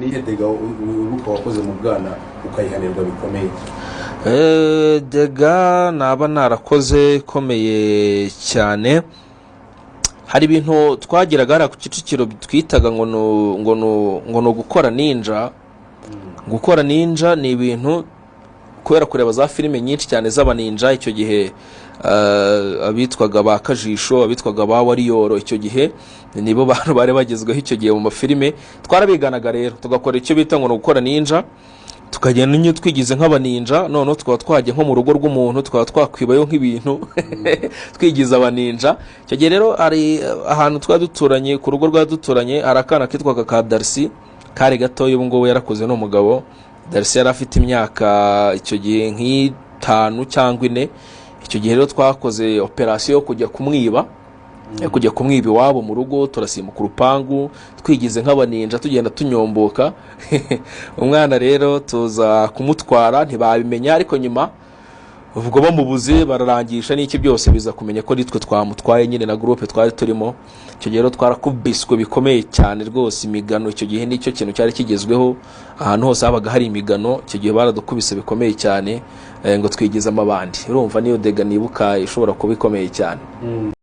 nihe dega uruko wakoze mu bwana ukayihanirwa bikomeye? Dega naba narakoze ikomeye cyane. Hari ibintu twagiraga ara ku Kicukiro twitaga ngo gukora ninja. Gukora ninja ni ibintu kubera kureba za filime nyinshi cyane z'abaninja icyo gihe, abitwaga ba Kajisho, abitwaga ba Wariyoro, icyo gihe nibo bantu bari bagezweho icyo gihe mu mafilime. Twarabiganaga rero tugakora icyo bita ngo gukora ninja, tukagenda n'inyo twigize nk'abaninja, none tukaba twaje nko mu rugo rw'umuntu tukaba twakwibayo nk'ibintu twigize abaninja. Icyo gihe rero ari ahantu twaduturanye, ku rugo rwaduturanye arakana kitwaga ka Darcy, kare gatoyo ubu ngubu yarakuze n'umugabo. Darcy yari afite imyaka icyo gihe nk'itanu cyangwa 4. Icyo gihe rero twakoze operation yo kujya kumwiba, kujya kumwiba iwabo mu rugo, turasimbuka urupangu twigize nk'abaninja tugenda tunyomboka. Umwana rero tuza kumutwara ntibabimenya, ariko nyuma ubwo bamubuze bararangisha n'iki byose biza kumenya ko nitwe twamutwaye nyine na groupe twari turimo. Icyo gihe rero twarakubiswe bikomeye cyane rwose imigano. Icyo gihe nicyo kintu cyari kigezweho, ahantu hose habaga hari imigano. Icyo gihe baradukubise bikomeye cyane ngo twigize amabandi. Urumva niyo dega nibuka ishobora kuba ikomeye cyane.